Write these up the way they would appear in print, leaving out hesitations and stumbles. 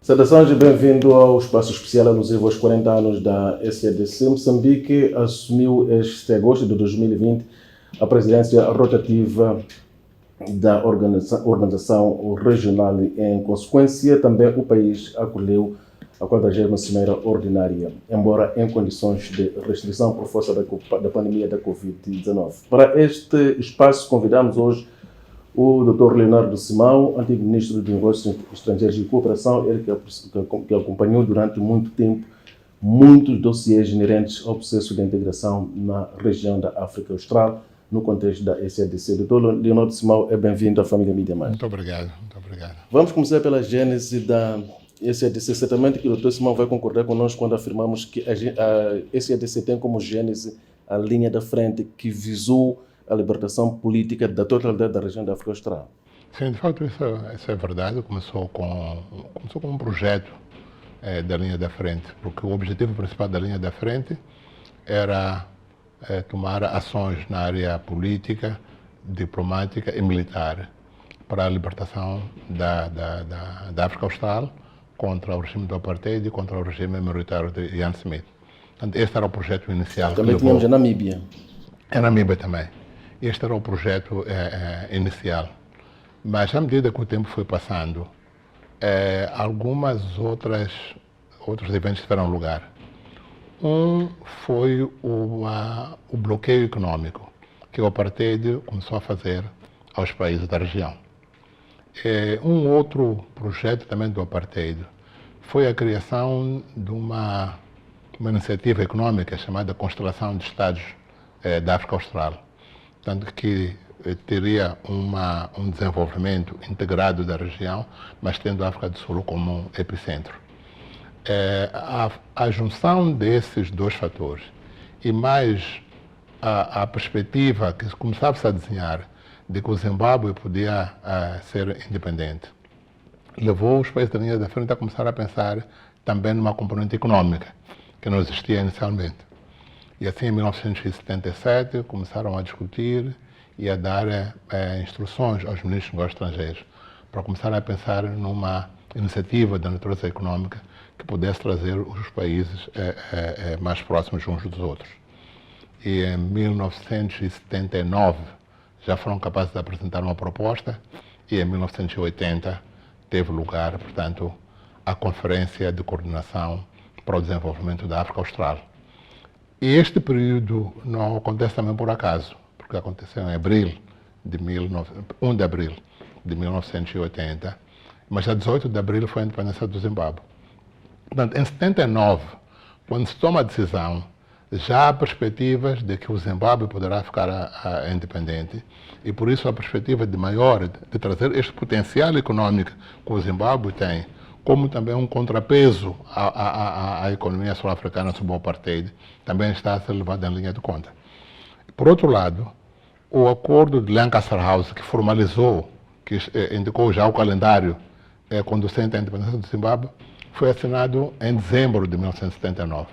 Saudações e bem-vindo ao espaço especial alusivo aos 40 anos da SADC. Moçambique assumiu este agosto de 2020 a presidência rotativa da organização regional. Em consequência, também o país acolheu a 40ª Cimeira Ordinária, embora em condições de restrição por força da pandemia da Covid-19. Para este espaço, convidamos hoje o Dr. Leonardo Simão, antigo Ministro de Negócios Estrangeiros e Cooperação, ele que acompanhou durante muito tempo muitos dossiês inerentes ao processo de integração na região da África Austral, no contexto da SADC. Dr. Leonardo Simão, é bem-vindo à família Mídia Mais. Muito obrigado, muito obrigado. Vamos começar pela gênese da SADC. Certamente que o Dr. Simão vai concordar conosco quando afirmamos que a SADC tem como gênese a linha da frente que visou a libertação política da totalidade da região da África Austral. Sim, de fato, isso é verdade. Começou com um projeto da linha da frente, porque o objetivo principal da linha da frente era tomar ações na área política, diplomática e militar para a libertação da África Austral contra o regime do apartheid e contra o regime minoritário de Ian Smith. Portanto, este era o projeto inicial. Também tínhamos a Namíbia. A Namíbia também. Este era o projeto inicial. Mas, à medida que o tempo foi passando, algumas outros eventos tiveram lugar. Um foi o bloqueio econômico que o apartheid começou a fazer aos países da região. Um outro projeto também do apartheid foi a criação de uma iniciativa econômica chamada Constelação de Estados da África Austral. Tanto que teria um desenvolvimento integrado da região, mas tendo a África do Sul como epicentro. A junção desses dois fatores e mais a perspectiva que começava-se a desenhar de que o Zimbábue podia ser independente, levou os países da linha da frente a começar a pensar também numa componente econômica, que não existia inicialmente. E assim, em 1977, começaram a discutir e a dar instruções aos ministros dos negócios estrangeiros para começar a pensar numa iniciativa de natureza econômica que pudesse trazer os países mais próximos uns dos outros. E em 1979 já foram capazes de apresentar uma proposta e em 1980 teve lugar, portanto, a Conferência de Coordenação para o Desenvolvimento da África Austral. E este período não acontece também por acaso, porque aconteceu em 1 de abril de 1980, mas a 18 de abril foi a independência do Zimbábue. Portanto, em 79, quando se toma a decisão, já há perspectivas de que o Zimbábue poderá ficar independente e por isso a perspectiva de trazer este potencial econômico que o Zimbábue tem, como também um contrapeso à economia sul-africana sob o apartheid, também está a ser levado em linha de conta. Por outro lado, o acordo de Lancaster House, que formalizou, que indicou já o calendário conducente à independência do Zimbábue, foi assinado em dezembro de 1979.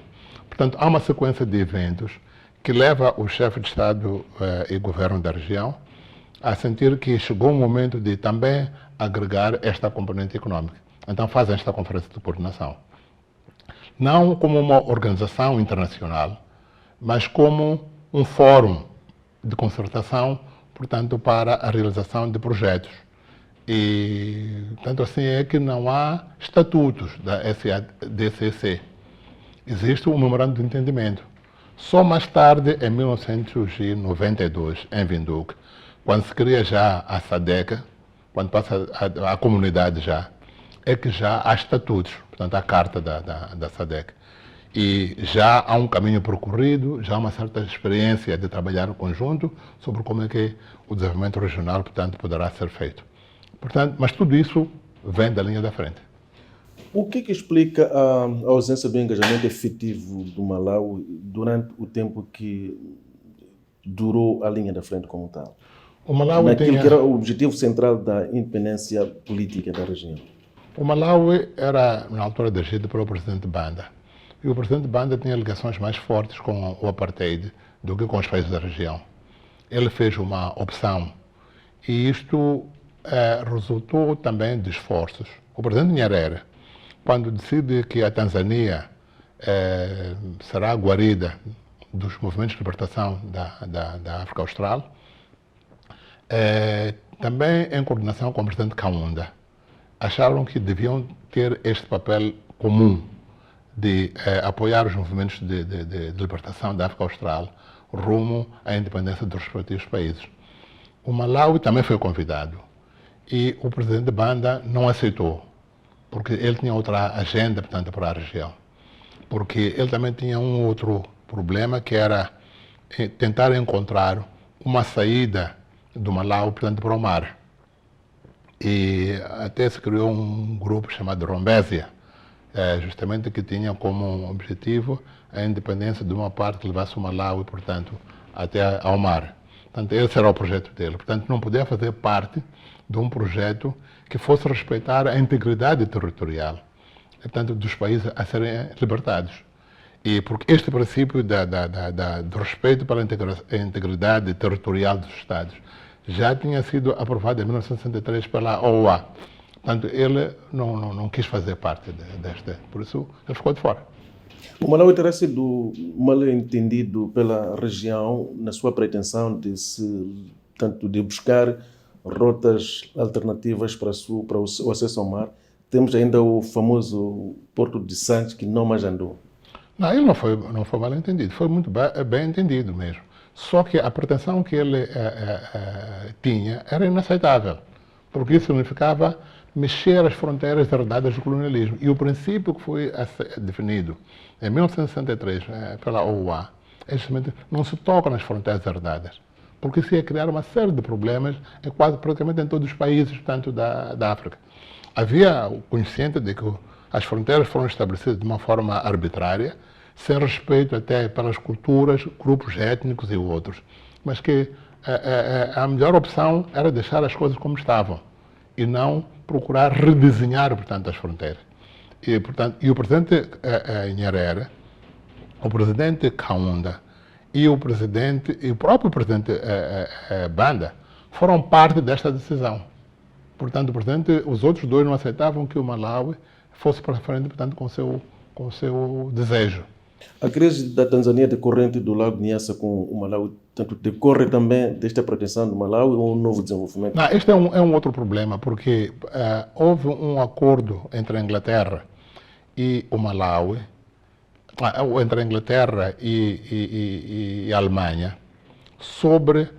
Portanto, há uma sequência de eventos que leva o chefe de Estado e governo da região a sentir que chegou o momento de também agregar esta componente econômica. Então fazem esta conferência de coordenação. Não como uma organização internacional, mas como um fórum de concertação, portanto, para a realização de projetos. E, tanto assim, é que não há estatutos da SADC. Existe um memorando de entendimento. Só mais tarde, em 1992, em Windhoek, quando se cria já a SADC, quando passa a comunidade já, é que já há estatutos, portanto, a carta da SADC. E já há um caminho percorrido, já há uma certa experiência de trabalhar em conjunto sobre como é que o desenvolvimento regional, portanto, poderá ser feito. Portanto, mas tudo isso vem da linha da frente. O que explica a ausência do engajamento efetivo do Malawi durante o tempo que durou a linha da frente como tal? O Malawi que era o objetivo central da independência política da região. O Malawi era, na altura, dirigido pelo presidente Banda. E o presidente Banda tinha ligações mais fortes com o apartheid do que com os países da região. Ele fez uma opção e isto resultou também de esforços. O presidente Nyerere quando decide que a Tanzânia será a guarida dos movimentos de libertação da África Austral, também em coordenação com o presidente Kaunda, acharam que deviam ter este papel comum de apoiar os movimentos de libertação da África Austral rumo à independência dos respectivos países. O Malawi também foi convidado e o presidente Banda não aceitou, porque ele tinha outra agenda, portanto, para a região. Porque ele também tinha um outro problema, que era tentar encontrar uma saída do Malawi, portanto, para o mar. E até se criou um grupo chamado Rombésia, justamente que tinha como objetivo a independência de uma parte que levasse o Malawi, portanto, até ao mar. Portanto, esse era o projeto dele. Portanto, não podia fazer parte de um projeto que fosse respeitar a integridade territorial, portanto, dos países a serem libertados. E porque este princípio do respeito pela integridade territorial dos Estados já tinha sido aprovado em 1963 pela OUA. Portanto, ele não quis fazer parte desta, por isso ele ficou de fora. O Malawi terá sido mal entendido pela região na sua pretensão de buscar rotas alternativas para o acesso ao mar. Temos ainda o famoso Porto de Santos, que não mais andou. Não, ele não foi mal entendido, foi muito bem entendido mesmo. Só que a pretensão que ele tinha era inaceitável, porque isso significava mexer as fronteiras herdadas do colonialismo. E o princípio que foi definido em 1963 pela OUA é justamente não se toca nas fronteiras herdadas, porque isso ia criar uma série de problemas praticamente em todos os países, portanto, da África. Havia o conhecimento de que as fronteiras foram estabelecidas de uma forma arbitrária, sem respeito até pelas culturas, grupos étnicos e outros, mas que a melhor opção era deixar as coisas como estavam e não procurar redesenhar, portanto, as fronteiras. E o presidente Nyerere, o presidente Kaunda e o próprio presidente Banda foram parte desta decisão. Portanto, os outros dois não aceitavam que o Malawi fosse para frente, portanto, com o seu desejo. A crise da Tanzânia decorrente do Lago Nyassa com o Malawi, tanto decorre também desta pretensão do Malawi ou um novo desenvolvimento? Não, este é um outro problema, porque houve um acordo entre a Inglaterra e o Malawi, entre a Inglaterra e a Alemanha, sobre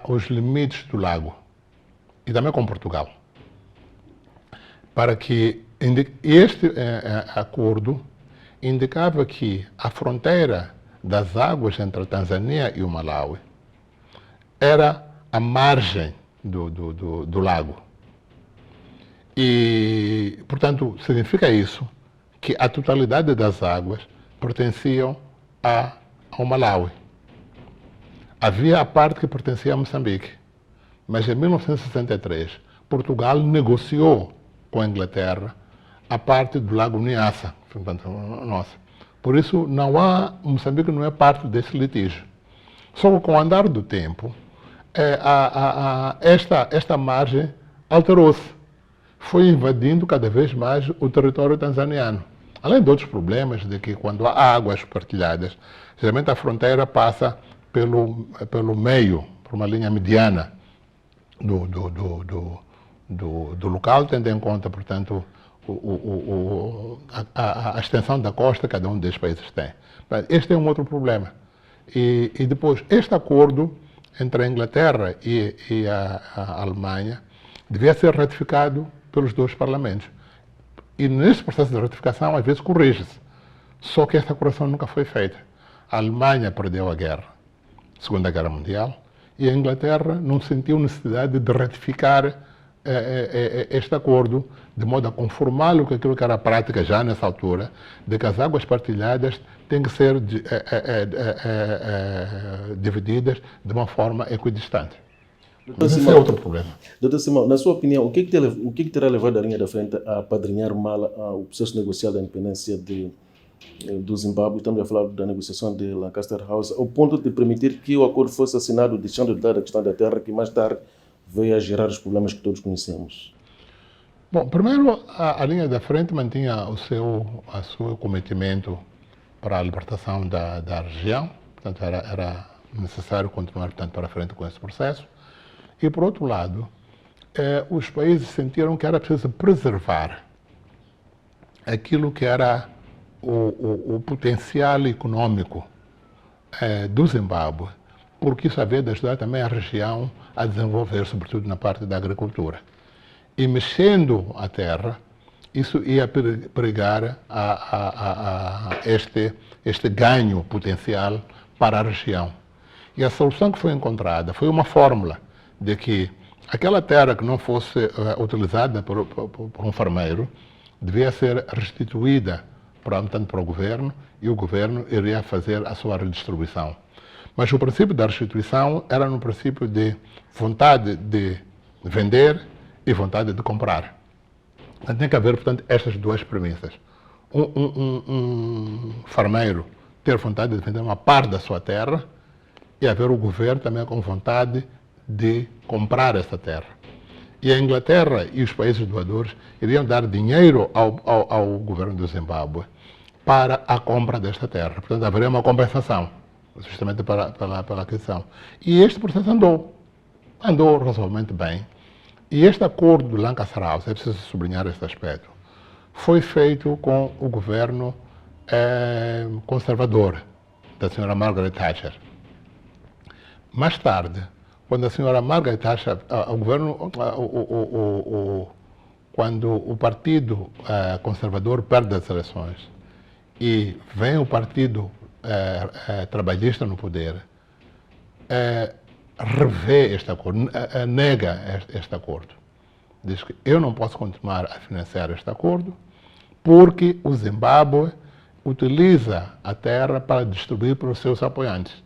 os limites do lago, e também com Portugal. Para que este acordo indicava que a fronteira das águas entre a Tanzânia e o Malawi era a margem do lago. E, portanto, significa isso que a totalidade das águas pertenciam ao Malawi. Havia a parte que pertencia a Moçambique, mas em 1963 Portugal negociou com a Inglaterra a parte do Lago Nyassa, portanto, nossa. Por isso, Moçambique não é parte desse litígio. Só que com o andar do tempo, esta margem alterou-se. Foi invadindo cada vez mais o território tanzaniano. Além de outros problemas, de que quando há águas partilhadas, geralmente a fronteira passa pelo meio, por uma linha mediana do local, tendo em conta, portanto, a extensão da costa que cada um desses países tem. Este é um outro problema. E depois, este acordo entre a Inglaterra e a Alemanha devia ser ratificado pelos dois parlamentos. E nesse processo de ratificação, às vezes, corrige-se. Só que essa correção nunca foi feita. A Alemanha perdeu a guerra, Segunda Guerra Mundial, e a Inglaterra não sentiu necessidade de ratificar este acordo, de modo a conformá-lo com aquilo que era a prática já nessa altura, de que as águas partilhadas têm que ser divididas de uma forma equidistante. Esse é outro problema. Doutor Simão, na sua opinião, o que terá levado a linha da frente a apadrinhar mal o processo negocial da independência do Zimbábue? Estamos a falar da negociação de Lancaster House, ao ponto de permitir que o acordo fosse assinado deixando de lado a questão da terra, que mais tarde veio a gerar os problemas que todos conhecemos. Bom, primeiro, a linha da frente mantinha o seu cometimento para a libertação da região, portanto, era necessário continuar, portanto, para frente com esse processo. E, por outro lado, os países sentiram que era preciso preservar aquilo que era o potencial econômico do Zimbábue, porque isso havia de ajudar também a região a desenvolver, sobretudo na parte da agricultura. E mexendo a terra, isso ia pregar este ganho potencial para a região. E a solução que foi encontrada foi uma fórmula de que aquela terra que não fosse utilizada por um farmeiro devia ser restituída portanto, para o governo, e o governo iria fazer a sua redistribuição. Mas o princípio da restituição era no princípio de vontade de vender e vontade de comprar. Então, tem que haver, portanto, estas duas premissas. Um farmeiro ter vontade de vender uma parte da sua terra e haver o governo também com vontade de comprar essa terra. E a Inglaterra e os países doadores iriam dar dinheiro ao governo do Zimbábue para a compra desta terra. Portanto, haveria uma compensação, justamente pela aquisição. E este processo andou razoavelmente bem. E este acordo do Lancaster House, é preciso sublinhar este aspecto, foi feito com o governo conservador da senhora Margaret Thatcher. Mais tarde, quando a senhora Margaret Thatcher, quando o Partido Conservador perde as eleições e vem o Partido Trabalhista no poder, revê este acordo, nega este acordo. Diz que eu não posso continuar a financiar este acordo porque o Zimbábue utiliza a terra para distribuir para os seus apoiantes.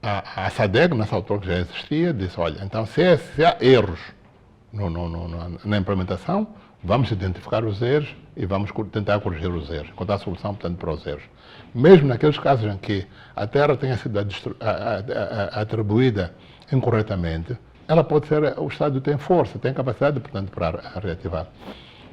A SADC, nessa altura que já existia, disse, olha, então se há erros na implementação, vamos identificar os erros e vamos tentar corrigir os erros, encontrar a solução, portanto, para os erros. Mesmo naqueles casos em que a terra tenha sido atribuída incorretamente, ela pode ser, o Estado tem força, tem capacidade, portanto, para reativar.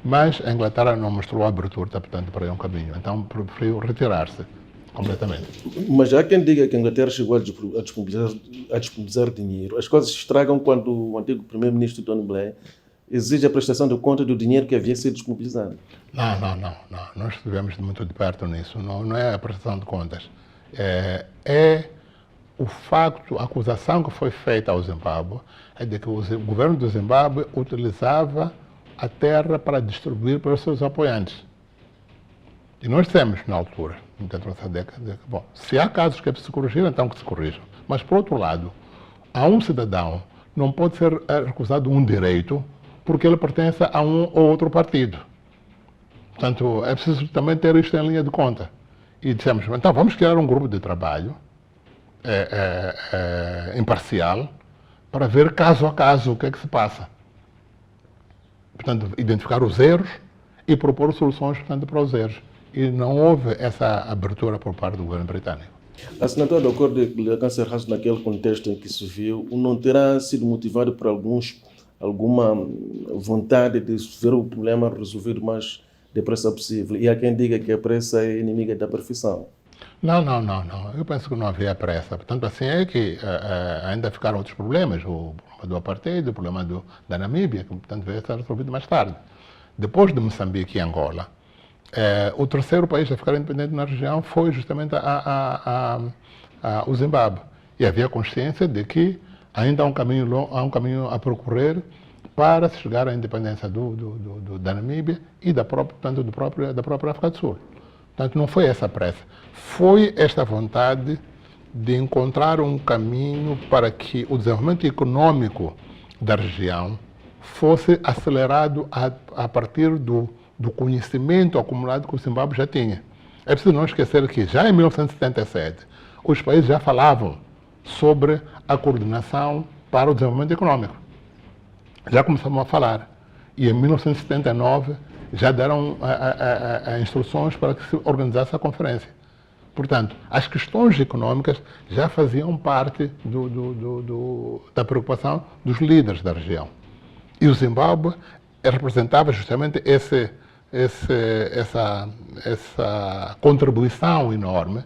Mas a Inglaterra não mostrou a abertura, portanto, para um caminho, então preferiu retirar-se completamente. Mas há quem diga que a Inglaterra chegou a disponibilizar dinheiro. As coisas se estragam quando o antigo primeiro-ministro Tony Blair exige a prestação de conta do dinheiro que havia sido disponibilizado. Não. Nós estivemos muito de perto nisso. Não é a prestação de contas. É o facto, a acusação que foi feita ao Zimbábue é de que o governo do Zimbábue utilizava a terra para distribuir para os seus apoiantes. E nós dissemos, na altura, dentro dessa década, bom, se há casos que é preciso corrigir, então que se corrijam. Mas, por outro lado, a um cidadão não pode ser recusado um direito porque ele pertence a um ou outro partido. Portanto, é preciso também ter isto em linha de conta. E dissemos, então vamos criar um grupo de trabalho imparcial para ver caso a caso o que é que se passa. Portanto, identificar os erros e propor soluções, portanto, para os erros. E não houve essa abertura por parte do governo britânico. A assinatura do acordo de Lancaster House naquele contexto em que se viu não terá sido motivado por alguma vontade de ver o problema resolvido mais depressa possível. E há quem diga que a pressa é inimiga da perfeição. Não. Eu penso que não havia pressa. Portanto, assim é que ainda ficaram outros problemas. O problema do apartheid, o problema da Namíbia, que, portanto, veio a ser resolvido mais tarde. Depois de Moçambique e Angola, o terceiro país a ficar independente na região foi justamente o Zimbábue. E havia consciência de que ainda há um caminho a percorrer para se chegar à independência da Namíbia e da própria África do Sul. Portanto, não foi essa pressa. Foi esta vontade de encontrar um caminho para que o desenvolvimento econômico da região fosse acelerado a partir do conhecimento acumulado que o Zimbábue já tinha. É preciso não esquecer que já em 1977 os países já falavam sobre a coordenação para o desenvolvimento econômico. Já começavam a falar. E em 1979 já deram instruções para que se organizasse a conferência. Portanto, as questões econômicas já faziam parte da preocupação dos líderes da região. E o Zimbábue representava justamente essa contribuição enorme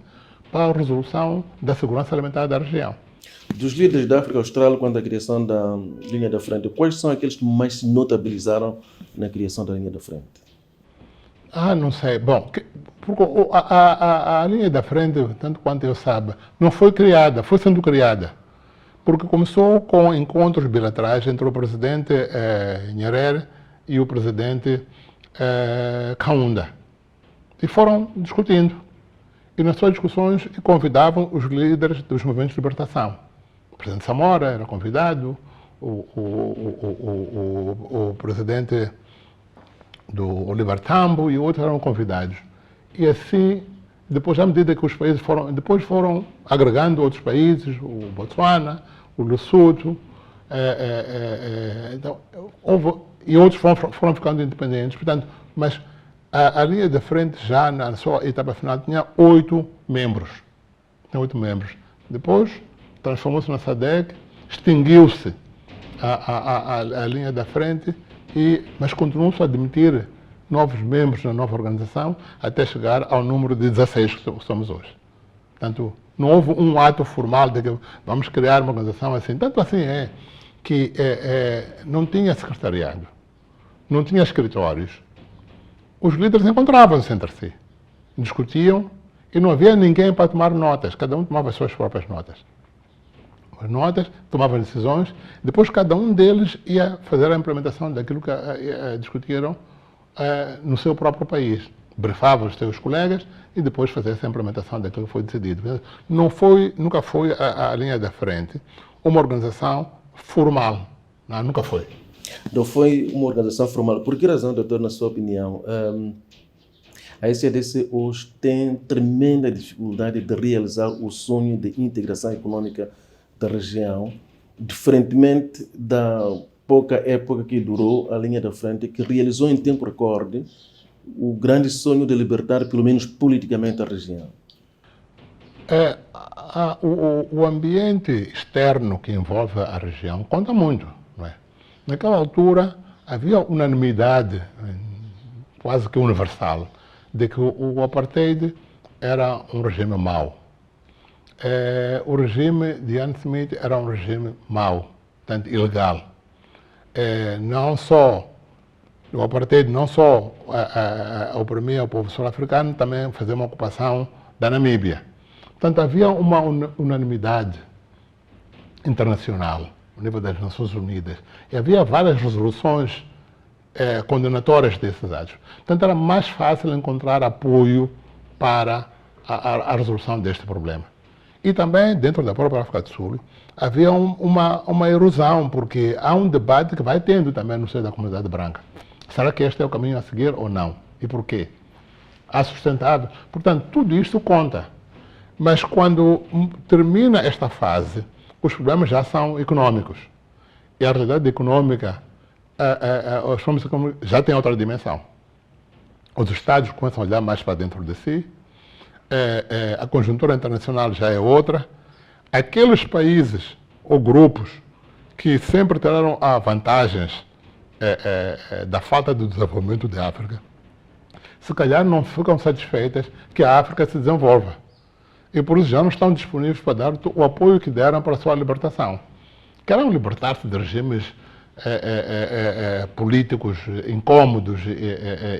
para a resolução da segurança alimentar da região. Dos líderes da África Austral, quanto à criação da linha da frente, quais são aqueles que mais se notabilizaram na criação da linha da frente? Não sei. Bom, porque a linha da frente, tanto quanto eu saiba, não foi criada, foi sendo criada. Porque começou com encontros bilaterais entre o presidente Nyerere e o presidente Kaunda. E foram discutindo. E nas suas discussões convidavam os líderes dos movimentos de libertação. O presidente Samora era convidado, o presidente do Oliver Tambo e outros eram convidados. E assim, depois, à medida que os países foram agregando outros países, o Botsuana, o Lesotho, então, e outros foram ficando independentes. Portanto, mas a linha de frente já na sua etapa final tinha 8 membros. Depois transformou-se na SADC, extinguiu-se a linha da frente, mas continuou-se a admitir novos membros na nova organização até chegar ao número de 16 que somos hoje. Portanto, não houve um ato formal de que vamos criar uma organização assim. Tanto assim é que não tinha secretariado, não tinha escritórios. Os líderes encontravam-se entre si, discutiam e não havia ninguém para tomar notas. Cada um tomava as suas próprias notas. As notas, tomavam decisões, depois cada um deles ia fazer a implementação daquilo que discutiram no seu próprio país. Brifava os seus colegas e depois fazia essa implementação daquilo que foi decidido. Nunca foi a linha da frente uma organização formal. Não, nunca foi. Não foi uma organização formal. Por que razão, doutor, na sua opinião, a SADC hoje tem tremenda dificuldade de realizar o sonho de integração econômica da região, diferentemente da pouca época que durou a linha da frente, que realizou em tempo recorde o grande sonho de libertar, pelo menos politicamente, a região? O ambiente externo que envolve a região conta muito, não é? Naquela altura havia unanimidade, quase que universal, de que o apartheid era um regime mau. O regime de Ian Smith era um regime mau, portanto ilegal. O apartheid não só oprimia o povo sul-africano, também fazia uma ocupação da Namíbia. Portanto, havia uma unanimidade internacional, no nível das Nações Unidas, e havia várias resoluções condenatórias desses atos. Portanto, era mais fácil encontrar apoio para a resolução deste problema. E também, dentro da própria África do Sul, havia uma erosão, porque há um debate que vai tendo também no seio da comunidade branca. Será que este é o caminho a seguir ou não? E por quê? Há sustentável. Portanto, tudo isto conta. Mas quando termina esta fase, os problemas já são econômicos. E a realidade econômica, os problemas econômicos já têm outra dimensão. Os Estados começam a olhar mais para dentro de si, a conjuntura internacional já é outra. Aqueles países ou grupos que sempre terão vantagens da falta de desenvolvimento da África, se calhar não ficam satisfeitas que a África se desenvolva. E por isso já não estão disponíveis para dar o apoio que deram para a sua libertação. Querem libertar-se de regimes políticos incômodos,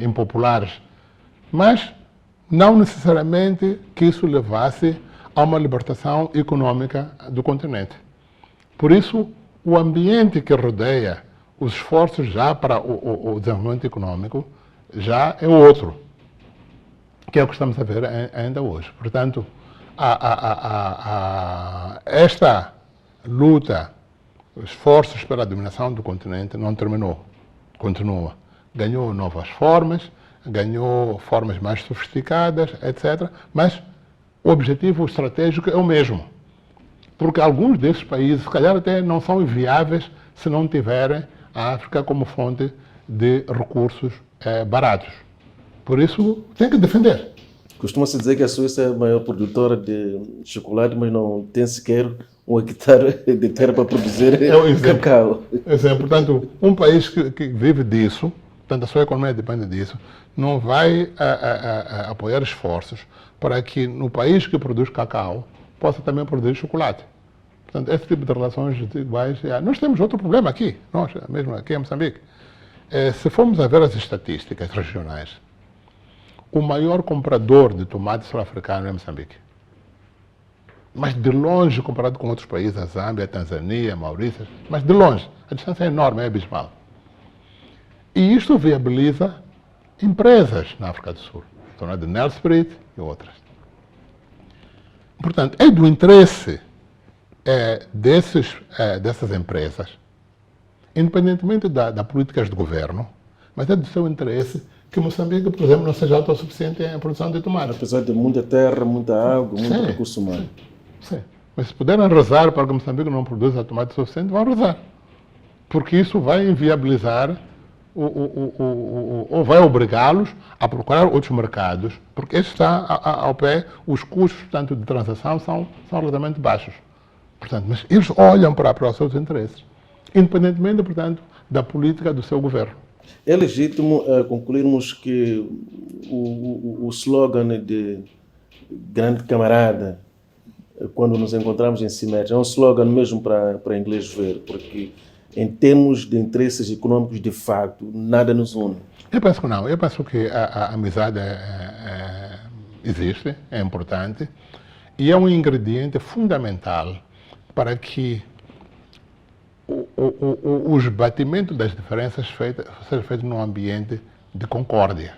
impopulares, mas não necessariamente que isso levasse a uma libertação econômica do continente. Por isso, o ambiente que rodeia os esforços já para o desenvolvimento econômico já é outro, que é o que estamos a ver ainda hoje. Portanto, esta luta, os esforços pela dominação do continente não terminou, continua. Ganhou novas formas, ganhou formas mais sofisticadas, etc. Mas o objetivo estratégico é o mesmo. Porque alguns desses países, se calhar até não são viáveis se não tiverem a África como fonte de recursos baratos. Por isso, tem que defender. Costuma-se dizer que a Suíça é a maior produtora de chocolate, mas não tem sequer um hectare de terra para produzir cacau. Portanto, um país que vive disso, portanto, a sua economia depende disso, não vai apoiar esforços para que no país que produz cacau possa também produzir chocolate. Portanto, esse tipo de relações desiguais. Nós temos outro problema aqui, nós, mesmo aqui em Moçambique. Se formos a ver as estatísticas regionais, o maior comprador de tomate sul-africano é Moçambique. Mas de longe, comparado com outros países, a Zâmbia, a Tanzânia, a Maurício, mas de longe, a distância é enorme, é abismal. E isto viabiliza empresas na África do Sul, a zona de Nelspruit e outras. Portanto, é do interesse dessas empresas, independentemente das políticas do governo, mas é do seu interesse que Moçambique, por exemplo, não seja autossuficiente em produção de tomate. Apesar de muita terra, muita água, muito recurso humano. Sim. Mas se puderem rezar para que Moçambique não produza tomate suficiente, vão rezar. Porque isso vai inviabilizar ou vai obrigá-los a procurar outros mercados, porque este está ao pé, os custos, portanto, de transação são relativamente baixos. Portanto, mas eles olham para os seus interesses, independentemente, portanto, da política do seu governo. É legítimo concluirmos que o slogan de grande camarada, quando nos encontramos em Simétria, é um slogan mesmo para inglês ver, porque em termos de interesses econômicos, de facto, nada nos une. Eu penso que não. Eu penso que a amizade existe, é importante, e é um ingrediente fundamental para que os batimentos das diferenças sejam feitos num ambiente de concórdia.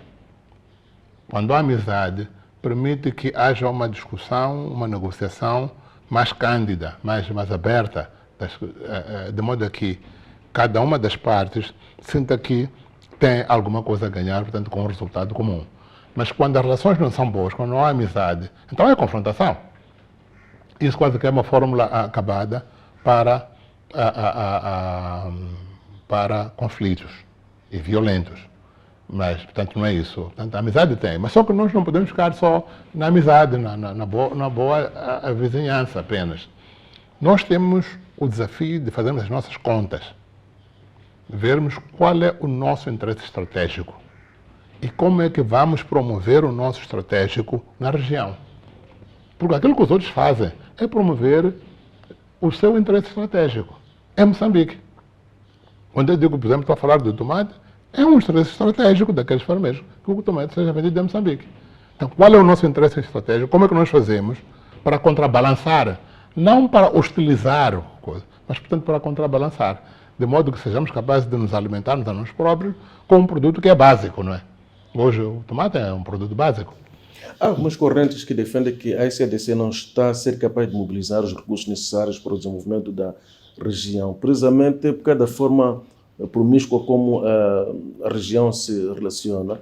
Quando há amizade, permite que haja uma discussão, uma negociação mais cândida, mais aberta, de modo que cada uma das partes sinta que tem alguma coisa a ganhar, portanto, com um resultado comum. Mas quando as relações não são boas, quando não há amizade, então é confrontação. Isso quase que é uma fórmula acabada para conflitos e violentos. Mas, portanto, não é isso. Portanto, a amizade tem. Mas só que nós não podemos ficar só na amizade, na boa vizinhança apenas. Nós temos o desafio de fazermos as nossas contas, vermos qual é o nosso interesse estratégico e como é que vamos promover o nosso estratégico na região. Porque aquilo que os outros fazem é promover o seu interesse estratégico. É Moçambique. Quando eu digo, por exemplo, para falar do tomate, é um interesse estratégico daqueles farmeiros que o tomate seja vendido em Moçambique. Então, qual é o nosso interesse estratégico? Como é que nós fazemos para contrabalançar? Não para hostilizar, mas, portanto, para contrabalançar. De modo que sejamos capazes de nos alimentarmos a nós próprios com um produto que é básico, não é? Hoje o tomate é um produto básico. Há algumas correntes que defendem que a SADC não está a ser capaz de mobilizar os recursos necessários para o desenvolvimento da região, precisamente por causa da forma promíscua como a região se relaciona,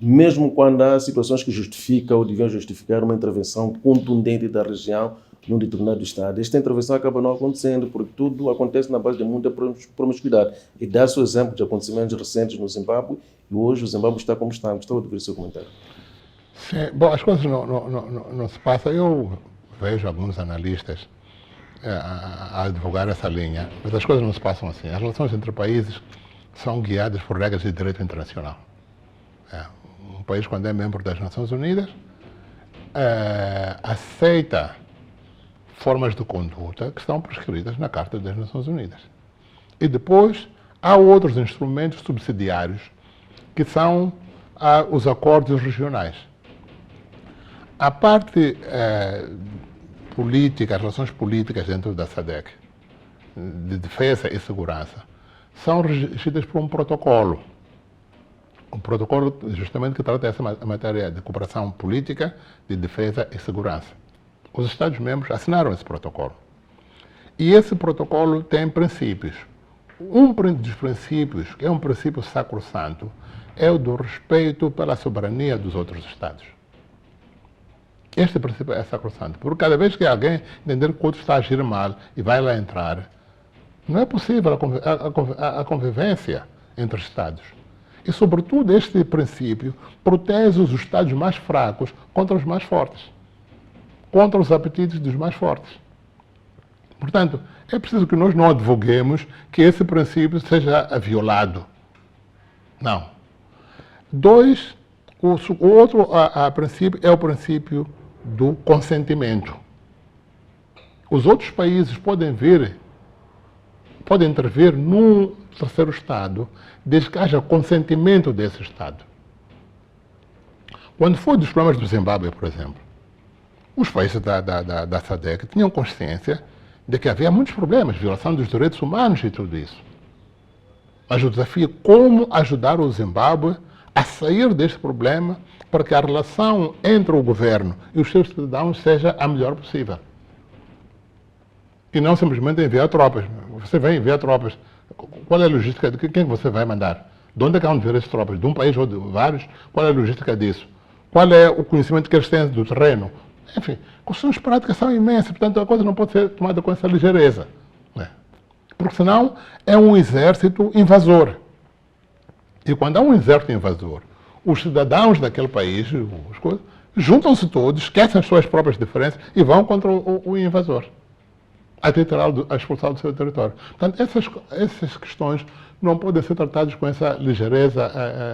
mesmo quando há situações que justificam ou deviam justificar uma intervenção contundente da região num determinado estado. Esta intervenção acaba não acontecendo, porque tudo acontece na base de muita promiscuidade. E dá-se o exemplo de acontecimentos recentes no Zimbábue, e hoje o Zimbábue está como está. Gostava de ouvir o seu comentário. Sim, bom, as coisas não se passam. Eu vejo alguns analistas a advogar essa linha, mas as coisas não se passam assim. As relações entre países são guiadas por regras de direito internacional. Um país, quando é membro das Nações Unidas, aceita formas de conduta que estão prescritas na Carta das Nações Unidas. E depois há outros instrumentos subsidiários que são os acordos regionais. A parte política, as relações políticas dentro da SADC, de defesa e segurança, são regidas por um protocolo. Um protocolo justamente que trata essa matéria de cooperação política, de defesa e segurança. Os Estados-membros assinaram esse protocolo. E esse protocolo tem princípios. Um dos princípios, que é um princípio sacrossanto, é o do respeito pela soberania dos outros Estados. Este princípio é sacrossanto, porque cada vez que alguém entender que o outro está a agir mal e vai lá entrar, não é possível a convivência entre Estados. E, sobretudo, este princípio protege os Estados mais fracos contra os mais fortes, contra os apetites dos mais fortes. Portanto, é preciso que nós não advoguemos que esse princípio seja violado. Não. Dois, o outro princípio é o princípio do consentimento. Os outros países podem intervir num terceiro Estado, desde que haja consentimento desse Estado. Quando foi dos problemas do Zimbábue, por exemplo, os países da SADC tinham consciência de que havia muitos problemas, violação dos direitos humanos e tudo isso. Mas o desafio é como ajudar o Zimbábue a sair deste problema para que a relação entre o governo e os seus cidadãos seja a melhor possível. E não simplesmente enviar tropas. Você vai enviar tropas. Qual é a logística de quem você vai mandar? De onde é que vão vir as tropas? De um país ou de vários? Qual é a logística disso? Qual é o conhecimento que eles têm do terreno? Enfim, questões práticas são imensas, portanto a coisa não pode ser tomada com essa ligeireza. Né? Porque senão é um exército invasor. E quando há um exército invasor, os cidadãos daquele país juntam-se todos, esquecem as suas próprias diferenças e vão contra o invasor, até a expulsão do seu território. Portanto, essas questões não podem ser tratadas com essa ligeireza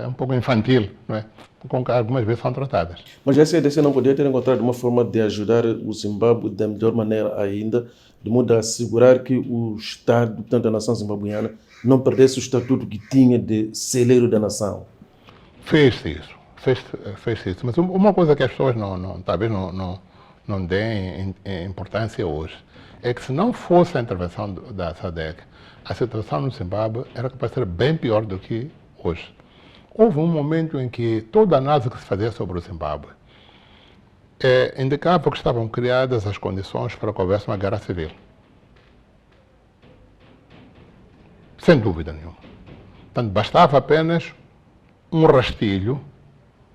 um pouco infantil, não é? Com que algumas vezes são tratadas. Mas a SADC não poderia ter encontrado uma forma de ajudar o Zimbábue da melhor maneira ainda, de modo a assegurar que o Estado, portanto a nação zimbabuiana, não perdesse o estatuto que tinha de celeiro da nação? Fez-se isso. Mas uma coisa que as pessoas talvez não deem importância hoje é que se não fosse a intervenção da SADC, a situação no Zimbábue era capaz de ser bem pior do que hoje. Houve um momento em que toda a análise que se fazia sobre o Zimbábue indicava que estavam criadas as condições para que houvesse uma guerra civil. Sem dúvida nenhuma. Portanto, bastava apenas um rastilho,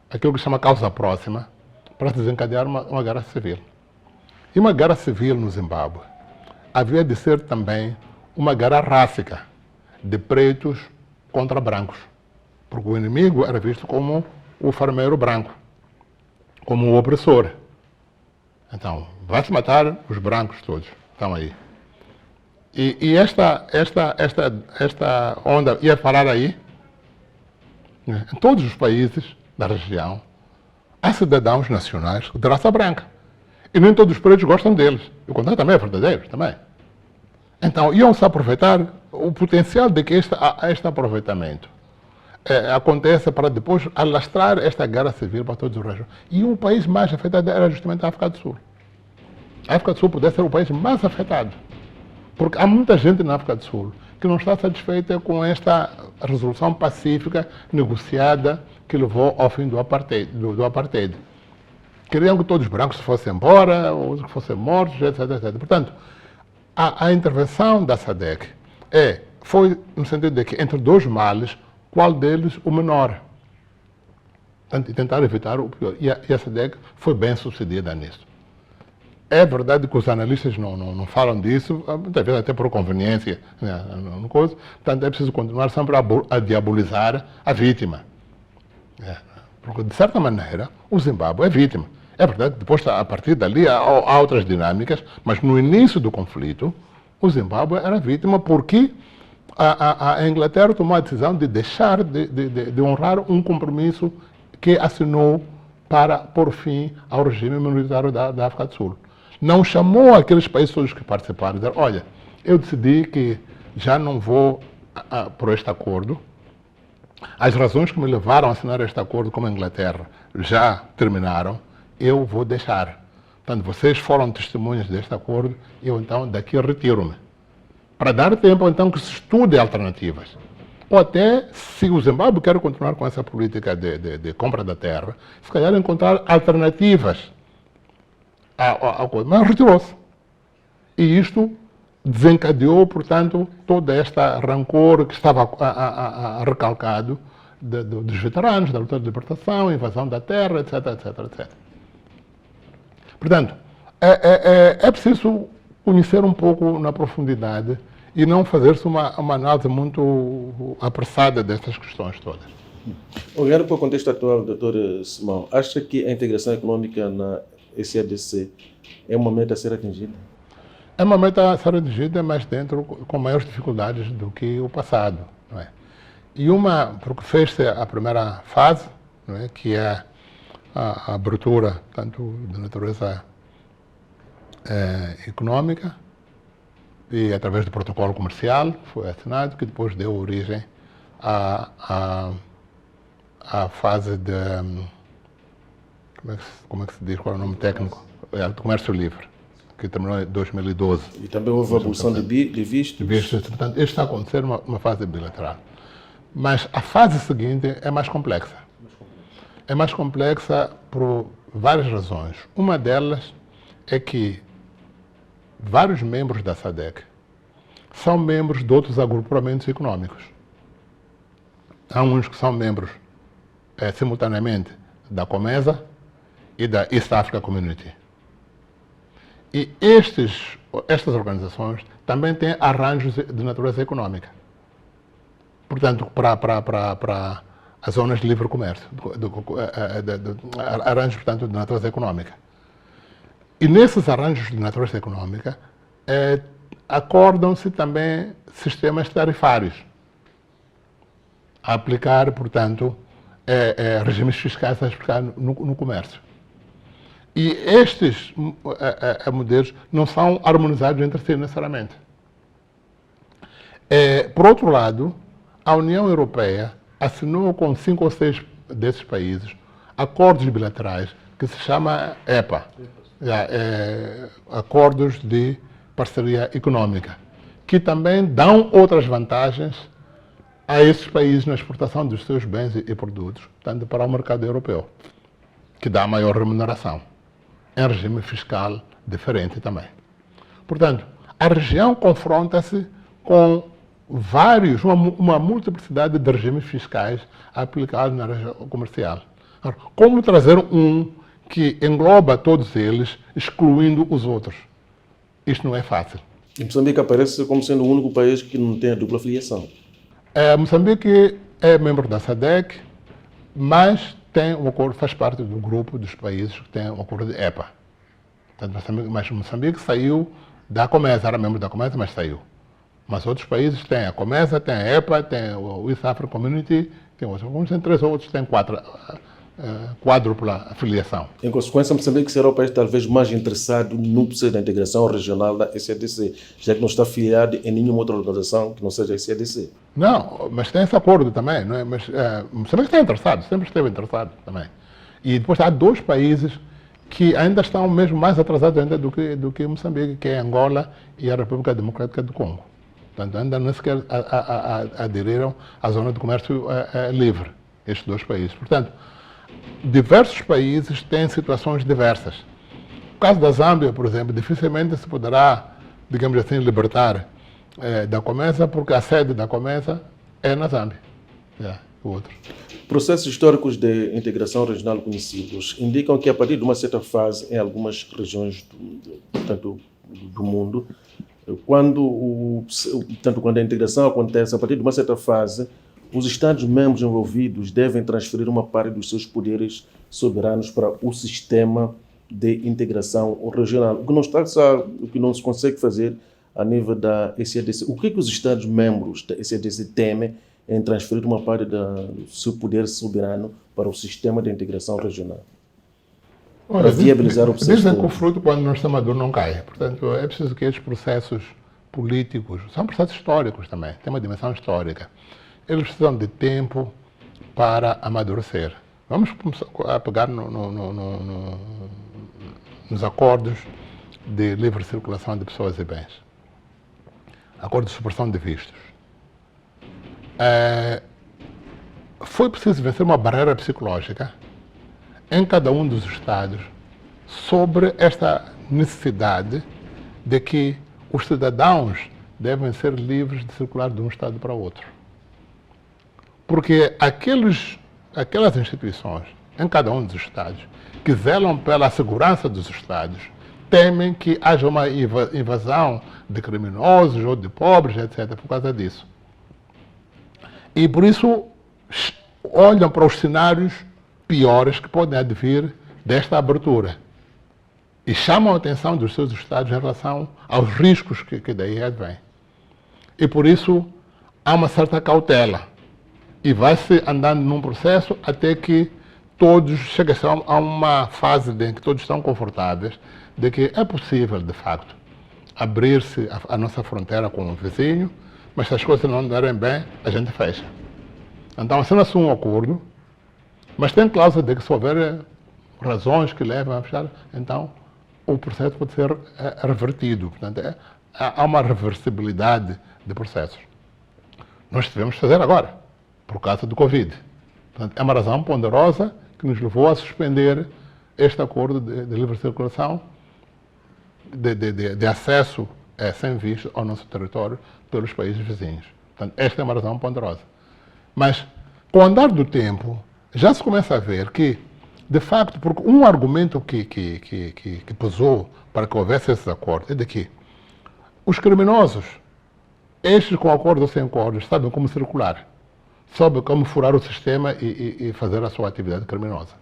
aquilo que se chama causa próxima, para desencadear uma guerra civil. E uma guerra civil no Zimbábue havia de ser também uma guerra rássica, de pretos contra brancos. Porque o inimigo era visto como o farmeiro branco, como o opressor. Então, vai-se matar os brancos todos, estão aí. E esta onda ia parar aí. Em todos os países da região, há cidadãos nacionais de raça branca. E nem todos os pretos gostam deles. O contrário também é verdadeiro, também. Então, iam-se aproveitar o potencial de que este aproveitamento aconteça para depois alastrar esta guerra civil para todos os regiões. E o país mais afetado era justamente a África do Sul. A África do Sul pudesse ser o país mais afetado. Porque há muita gente na África do Sul que não está satisfeita com esta resolução pacífica negociada que levou ao fim do apartheid. Queriam que todos os brancos se fossem embora, ou que fossem mortos, etc, etc. Portanto, a intervenção da SADC foi no sentido de que, entre dois males, qual deles o menor? Portanto, tentar evitar o pior. E a SADC foi bem sucedida nisso. É verdade que os analistas não falam disso, muitas vezes até por conveniência, né, coisa. Portanto, é preciso continuar sempre a diabolizar a vítima. Porque, de certa maneira, o Zimbábue é vítima. É verdade que depois, a partir dali, há outras dinâmicas, mas no início do conflito, o Zimbábue era vítima porque a Inglaterra tomou a decisão de deixar de honrar um compromisso que assinou para pôr fim ao regime minoritário da África do Sul. Não chamou aqueles países todos que participaram, dizer, olha, eu decidi que já não vou por este acordo. As razões que me levaram a assinar este acordo com a Inglaterra já terminaram, eu vou deixar. Portanto, vocês foram testemunhas deste acordo, eu então daqui retiro-me. Para dar tempo então que se estude alternativas. Ou até, se o Zimbábue quer continuar com essa política de compra da terra, se calhar encontrar alternativas à coisa. Mas retirou-se. E isto desencadeou, portanto, toda esta rancor que estava recalcado dos veteranos, da luta de libertação, invasão da terra, etc, etc, etc. Portanto, é preciso conhecer um pouco na profundidade e não fazer-se uma análise muito apressada destas questões todas. Olhando para o contexto atual, Dr. Simão, acha que a integração econômica na SADC é uma meta a ser atingida? É uma meta a ser atingida, mas dentro com maiores dificuldades do que o passado, não é? E porque fez-se a primeira fase, não é? Que é a abertura tanto de natureza econômica e através do protocolo comercial, foi assinado, que depois deu origem à fase de, como é que se diz, qual é o nome técnico? Do comércio livre, que terminou em 2012. E também houve a abolição de vistos. Portanto, isto está a acontecer uma fase bilateral. Mas a fase seguinte é mais complexa. É mais complexa por várias razões. Uma delas é que vários membros da SADC são membros de outros agrupamentos econômicos. Há uns que são membros simultaneamente da COMESA e da East Africa Community. E estas organizações também têm arranjos de natureza econômica. Portanto, para as zonas de livre comércio, arranjos, portanto, de natureza econômica. E nesses arranjos de natureza econômica, acordam-se também sistemas tarifários a aplicar, portanto, regimes fiscais a aplicar no comércio. E estes modelos não são harmonizados entre si necessariamente. Por outro lado, a União Europeia assinou com 5 ou 6 desses países acordos bilaterais que se chama EPA, acordos de parceria econômica, que também dão outras vantagens a esses países na exportação dos seus bens e produtos, tanto para o mercado europeu, que dá maior remuneração, em regime fiscal diferente também. Portanto, a região confronta-se com uma multiplicidade de regimes fiscais aplicados na região comercial. Como trazer um que engloba todos eles, excluindo os outros? Isto não é fácil. E Moçambique aparece como sendo o único país que não tem a dupla filiação. Moçambique é membro da SADC, mas tem um acordo, faz parte do grupo dos países que tem um acordo de EPA. Mas Moçambique saiu da COMESA, era membro da COMESA, mas saiu. Mas outros países têm a COMESA, tem a EPA, tem o East African Community, tem outros. Alguns têm 3 ou outros têm 4, quádrupla afiliação. Em consequência, Moçambique será o país talvez mais interessado no processo da integração regional da SADC, já que não está afiliado em nenhuma outra organização que não seja a SADC. Não, mas tem esse acordo também, não é? Mas Moçambique está interessado, sempre esteve interessado também. E depois há 2 países que ainda estão mesmo mais atrasados ainda do que Moçambique, que é Angola e a República Democrática do Congo. Portanto, ainda não sequer aderiram à zona de comércio livre, estes 2 países. Portanto, diversos países têm situações diversas. No caso da Zâmbia, por exemplo, dificilmente se poderá, digamos assim, libertar da COMESA, porque a sede da COMESA é na Zâmbia. O outro. Processos históricos de integração regional conhecidos indicam que a partir de uma certa fase, em algumas regiões do mundo, quando a integração acontece, a partir de uma certa fase, os Estados-membros envolvidos devem transferir uma parte dos seus poderes soberanos para o sistema de integração regional, o que não se consegue fazer a nível da SADC. O que os Estados-membros da SADC temem em transferir uma parte do seu poder soberano para o sistema de integração regional? Olha, para viabilizar o processo. Dizem que o fruto, quando não está maduro, não cai. Portanto, é preciso que estes processos políticos, são processos históricos também, tem uma dimensão histórica. Eles precisam de tempo para amadurecer. Vamos começar a pegar nos acordos de livre circulação de pessoas e bens. Acordo de supressão de vistos. Foi preciso vencer uma barreira psicológica em cada um dos Estados sobre esta necessidade de que os cidadãos devem ser livres de circular de um Estado para outro. Porque aquelas instituições, em cada um dos Estados, que zelam pela segurança dos Estados, temem que haja uma invasão de criminosos ou de pobres, etc., por causa disso. E por isso olham para os cenários piores que podem advir desta abertura e chamam a atenção dos seus Estados em relação aos riscos que daí advêm. E por isso há uma certa cautela e vai-se andando num processo até que todos chegam a uma fase em que todos estão confortáveis de que é possível, de facto, abrir-se a nossa fronteira com o vizinho, mas se as coisas não andarem bem, a gente fecha. Então, assina-se um acordo, mas tem cláusula de que se houver razões que levam a fechar, então o processo pode ser revertido. Portanto, há uma reversibilidade de processos. Nós devemos fazer agora, por causa do Covid. Portanto, é uma razão ponderosa que nos levou a suspender este acordo de livre circulação, de acesso sem visto ao nosso território pelos países vizinhos. Portanto, esta é uma razão ponderosa. Mas, com o andar do tempo, já se começa a ver que, de facto, porque um argumento que pesou para que houvesse esses acordos é de que os criminosos, estes com acordo ou sem acordo, sabem como circular, sabem como furar o sistema e fazer a sua atividade criminosa.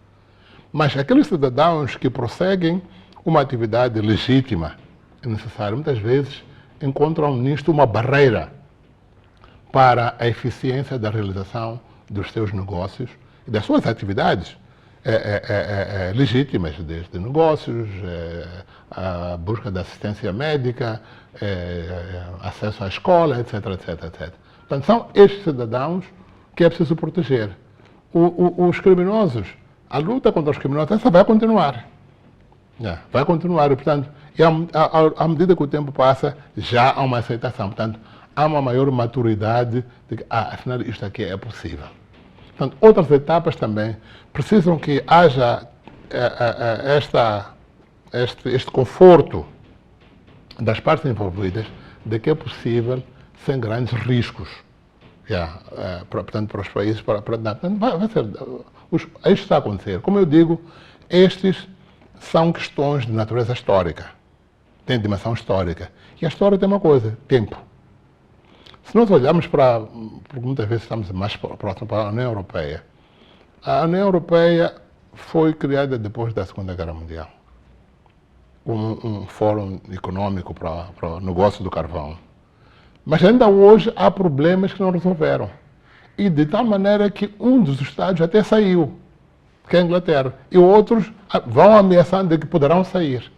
Mas aqueles cidadãos que prosseguem uma atividade legítima e necessária, muitas vezes encontram nisto uma barreira para a eficiência da realização dos seus negócios e das suas atividades legítimas, desde negócios, a busca de assistência médica, acesso à escola, etc, etc, etc. Portanto, são estes cidadãos que é preciso proteger. Os criminosos, a luta contra os criminosos, essa vai continuar. Vai continuar, e, portanto, à medida que o tempo passa, já há uma aceitação. Portanto, há uma maior maturidade de que, afinal, isto aqui é possível. Portanto, outras etapas também precisam que haja este conforto das partes envolvidas de que é possível sem grandes riscos. Portanto, para os países, isto está a acontecer. Como eu digo, estes são questões de natureza histórica, têm dimensão histórica. E a história tem uma coisa, tempo. Se nós olharmos porque muitas vezes estamos mais próximos para a União Europeia, a União Europeia foi criada depois da Segunda Guerra Mundial, como um fórum econômico para o negócio do carvão. Mas ainda hoje há problemas que não resolveram. E de tal maneira que um dos Estados até saiu, que é a Inglaterra, e outros vão ameaçando de que poderão sair.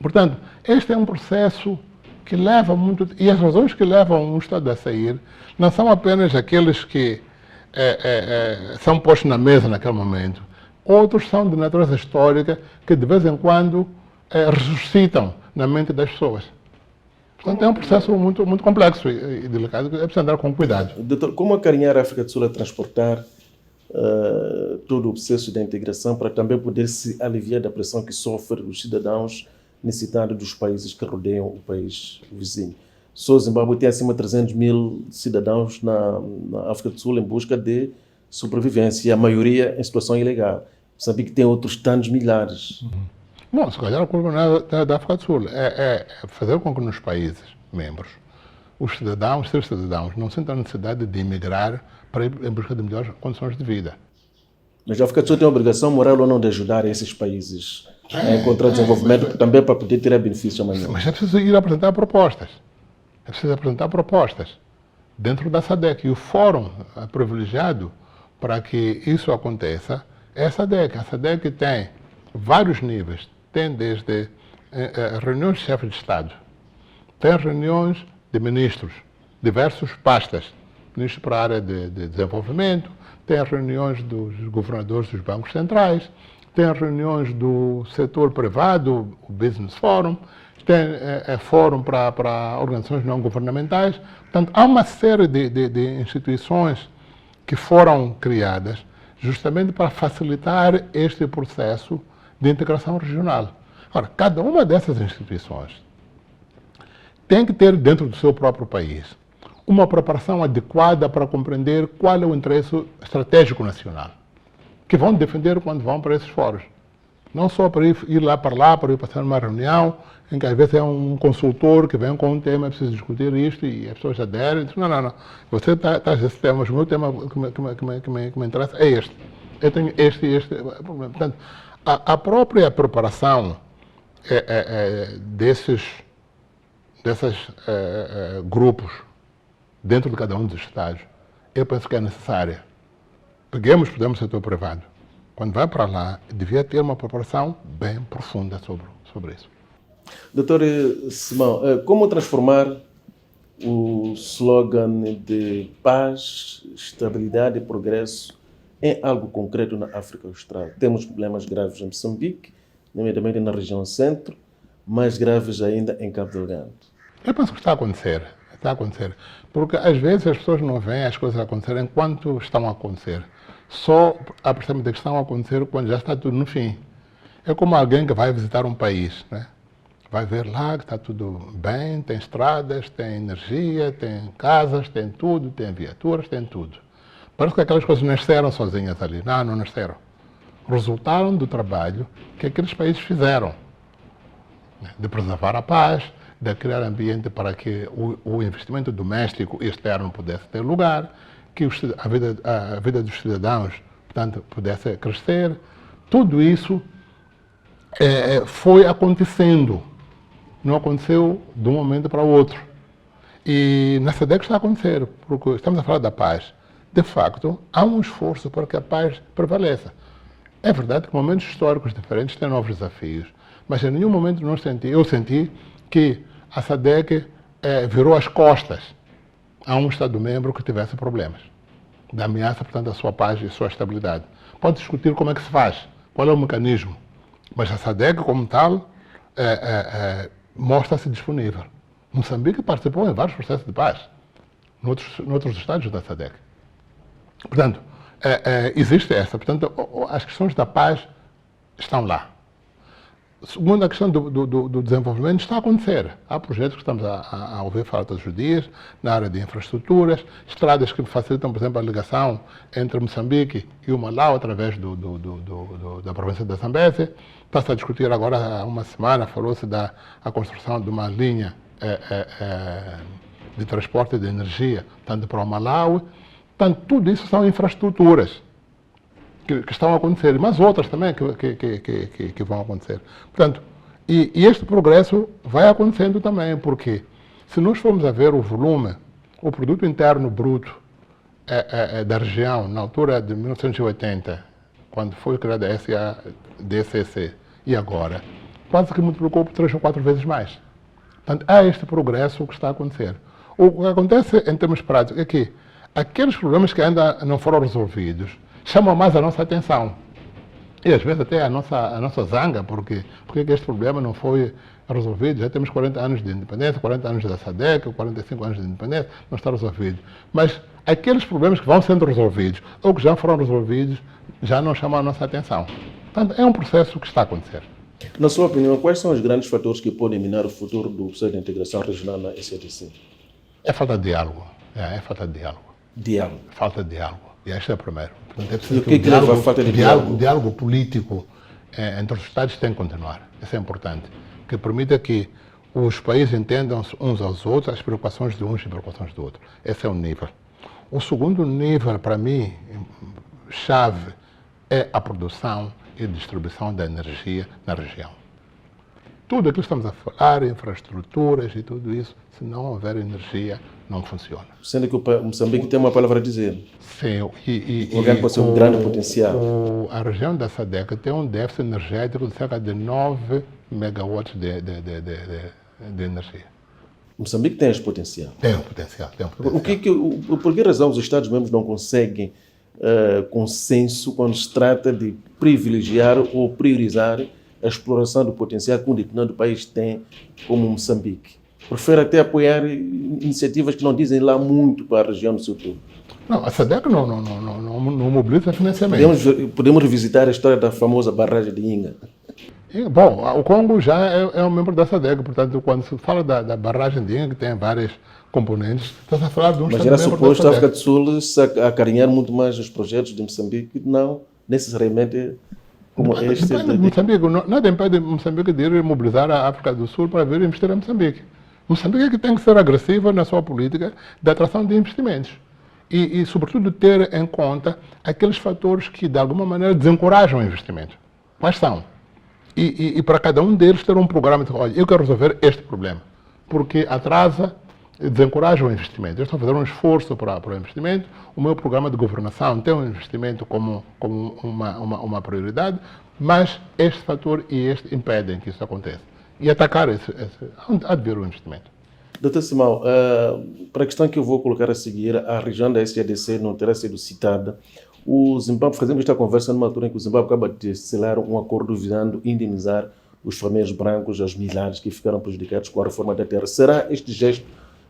Portanto, este é um processo que leva muito... E as razões que levam um Estado a sair não são apenas aqueles que são postos na mesa naquele momento. Outros são de natureza histórica que, de vez em quando, ressuscitam na mente das pessoas. Portanto, é um processo muito, muito complexo e delicado, que é preciso andar com cuidado. Doutor, como acarinhar a África do Sul a transportar todo o processo de integração para também poder se aliviar da pressão que sofrem os cidadãos necessitados dos países que rodeiam o país vizinho? Só o Zimbábue tem acima de 300 mil cidadãos na África do Sul em busca de sobrevivência, e a maioria em situação ilegal. Moçambique tem outros tantos milhares. Bom, se calhar o problema da África do Sul é fazer com que nos países membros os seus cidadãos não sintam a necessidade de emigrar para ir em busca de melhores condições de vida. Mas a África do Sul tem a obrigação moral ou não de ajudar esses países a encontrar desenvolvimento também para poder ter benefício amanhã? Mas é preciso ir apresentar propostas. É preciso apresentar propostas dentro da SADC. E o fórum privilegiado para que isso aconteça é a SADC. A SADC tem vários níveis. Tem desde reuniões de chefes de Estado, tem reuniões de ministros, diversos pastas, ministros para a área de desenvolvimento, tem reuniões dos governadores dos bancos centrais, tem reuniões do setor privado, o Business Forum, tem fórum para organizações não governamentais. Portanto, há uma série de instituições que foram criadas justamente para facilitar este processo de integração regional. Ora, cada uma dessas instituições tem que ter dentro do seu próprio país uma preparação adequada para compreender qual é o interesse estratégico nacional, que vão defender quando vão para esses fóruns. Não só para ir lá, para ir passar uma reunião, em que às vezes é um consultor que vem com um tema, é preciso discutir isto, e as pessoas aderem. Não. Você está esse tema, mas o meu tema que me interessa é este. Eu tenho este. Portanto, a própria preparação desses grupos dentro de cada um dos Estados, eu penso que é necessária. Peguemos, por exemplo, o setor privado. Quando vai para lá, devia ter uma preparação bem profunda sobre isso. Doutor Simão, como transformar o slogan de paz, estabilidade e progresso em algo concreto na África Austral? Temos problemas graves em Moçambique, nomeadamente na região centro, mais graves ainda em Cabo Delgado. Eu penso que está a acontecer. Porque às vezes as pessoas não veem as coisas acontecer enquanto estão a acontecer. Só apercebem que estão a acontecer quando já está tudo no fim. É como alguém que vai visitar um país, né? Vai ver lá que está tudo bem, tem estradas, tem energia, tem casas, tem tudo, tem viaturas, tem tudo. Parece que aquelas coisas nasceram sozinhas ali. Não nasceram. Resultaram do trabalho que aqueles países fizeram. De preservar a paz, de criar ambiente para que o investimento doméstico e externo pudesse ter lugar, que a vida dos cidadãos, portanto, pudesse crescer. Tudo isso foi acontecendo. Não aconteceu de um momento para o outro. E na SADC está a acontecer, porque estamos a falar da paz. De facto, há um esforço para que a paz prevaleça. É verdade que momentos históricos diferentes têm novos desafios, mas em nenhum momento eu senti que a SADC virou as costas a um Estado-membro que tivesse problemas. Da ameaça, portanto, à sua paz e à sua estabilidade. Pode discutir como é que se faz, qual é o mecanismo, mas a SADC, como tal, mostra-se disponível. Moçambique participou em vários processos de paz, noutros estados da SADC. Portanto, existe essa. Portanto, as questões da paz estão lá. Segundo, a questão do desenvolvimento está a acontecer. Há projetos que estamos a ouvir falar todos os dias, na área de infraestruturas, estradas que facilitam, por exemplo, a ligação entre Moçambique e o Malau, através da província da Zambésia. Está-se a discutir agora, há uma semana, falou-se da construção de uma linha de transporte de energia, tanto para o Malau. Portanto, tudo isso são infraestruturas que estão a acontecer, mas outras também que vão acontecer. Portanto, e este progresso vai acontecendo também, porque se nós formos a ver o volume, o produto interno bruto da região, na altura de 1980, quando foi criada a SADCC, e agora, quase que multiplicou por 3 ou 4 vezes mais. Portanto, há este progresso que está a acontecer. O que acontece em termos práticos é que aqueles problemas que ainda não foram resolvidos chamam mais a nossa atenção. E às vezes até a nossa zanga, porque este problema não foi resolvido. Já temos 40 anos de independência, 40 anos da SADC, 45 anos de independência, não está resolvido. Mas aqueles problemas que vão sendo resolvidos, ou que já foram resolvidos, já não chamam a nossa atenção. Portanto, é um processo que está a acontecer. Na sua opinião, quais são os grandes fatores que podem minar o futuro do processo de integração regional na SADC? É falta de diálogo. É falta de diálogo. Diálogo. Falta de diálogo. E este é o primeiro. Portanto, é e o que leva à falta de diálogo? O diálogo político entre os Estados tem que continuar. Isso é importante. Que permita que os países entendam uns aos outros, as preocupações de uns e as preocupações do outro. Esse é um nível. O segundo nível, para mim, chave, é a produção e distribuição da energia na região. Tudo aquilo que estamos a falar, infraestruturas e tudo isso, se não houver energia, não funciona. Sendo que o Moçambique tem uma palavra a dizer. Sim. O lugar pode ser um grande potencial. A região da SADC tem um déficit energético de cerca de 9 megawatts de energia. Moçambique tem esse potencial. Tem um potencial. Por que razão os Estados-membros não conseguem consenso quando se trata de privilegiar ou priorizar a exploração do potencial que um determinado país tem, como Moçambique? Prefere até apoiar iniciativas que não dizem lá muito para a região do seu todo. Não, a SADC não mobiliza financiamento. Podemos revisitar a história da famosa barragem de Inga. Bom, o Congo já é um membro da SADC, portanto, quando se fala da barragem de Inga, que tem vários componentes, está-se a falar de um Estado-membro da SADC. Mas era suposto a África do Sul se acarinhar muito mais os projetos de Moçambique, não necessariamente como este. Depende de Moçambique. Nada impede Moçambique de ir mobilizar a África do Sul para vir investir em Moçambique. Moçambique é que tem que ser agressiva na sua política de atração de investimentos. E, sobretudo, ter em conta aqueles fatores que, de alguma maneira, desencorajam o investimento. Quais são? E para cada um deles ter um programa de, olha, eu quero resolver este problema, porque atrasa, desencoraja o investimento. Eu estou a fazer um esforço para o investimento, o meu programa de governação tem o investimento como uma prioridade, mas este fator e este impedem que isso aconteça. E atacar há de vir o investimento. Doutor Simão, para a questão que eu vou colocar a seguir, a região da SADC não terá sido citada. O Zimbábue, fazemos esta conversa numa altura em que o Zimbábue acaba de selar um acordo visando indemnizar os famílias brancos, as milhares que ficaram prejudicados com a reforma da terra. Será este gesto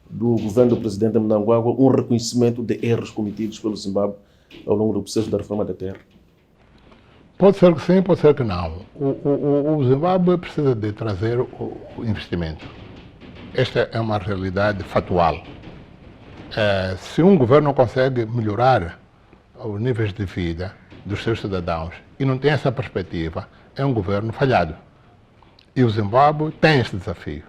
do governo do presidente Mnangagwa um reconhecimento de erros cometidos pelo Zimbábue ao longo do processo da reforma da terra? Pode ser que sim, pode ser que não. O Zimbábue precisa de trazer o investimento. Esta é uma realidade factual. Se um governo não consegue melhorar os níveis de vida dos seus cidadãos e não tem essa perspectiva, é um governo falhado. E o Zimbábue tem este desafio.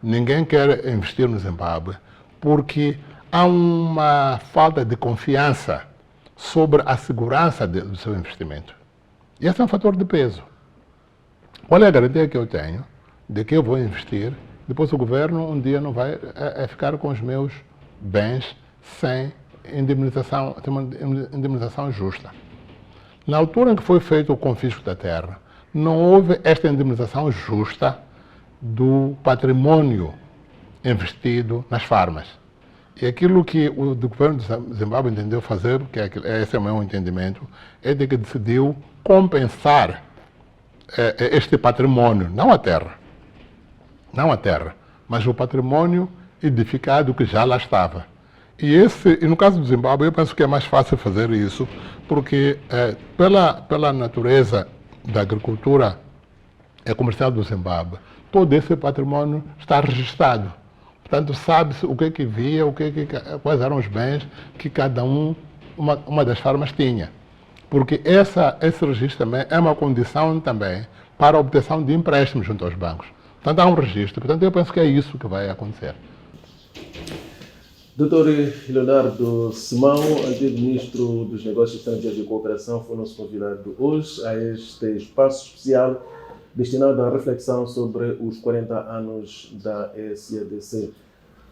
Ninguém quer investir no Zimbábue porque há uma falta de confiança sobre a segurança do seu investimento. E esse é um fator de peso. Qual é a garantia que eu tenho de que eu vou investir, depois o governo um dia não vai ficar com os meus bens sem indemnização, tem uma indemnização justa. Na altura em que foi feito o confisco da terra, não houve esta indemnização justa do patrimônio investido nas farmas. E aquilo que o governo de Zimbábue entendeu fazer, porque esse é o meu entendimento, é de que decidiu compensar este patrimônio, não a terra, mas o patrimônio edificado que já lá estava. E no caso do Zimbábue, eu penso que é mais fácil fazer isso, porque pela natureza da agricultura comercial do Zimbábue, todo esse patrimônio está registrado. Portanto, sabe-se o que via, quais eram os bens que cada uma das farmas tinha. Porque esse registro também é uma condição também para a obtenção de empréstimos junto aos bancos. Portanto, há um registro. Portanto, eu penso que é isso que vai acontecer. Dr. Leonardo Simão, antigo Ministro dos Negócios Estrangeiros e Cooperação, foi nosso convidado hoje a este espaço especial destinado à reflexão sobre os 40 anos da SADC.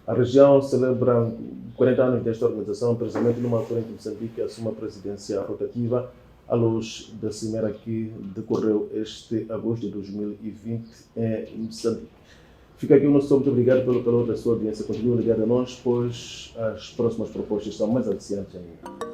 A região celebra 40 anos desta organização, precisamente numa altura em que Moçambique assume a presidência rotativa, à luz da cimeira que decorreu este agosto de 2020 em Moçambique. Fica aqui o nosso muito obrigado pelo calor da sua audiência. Continue ligado a nós, pois as próximas propostas são mais aliciantes ainda.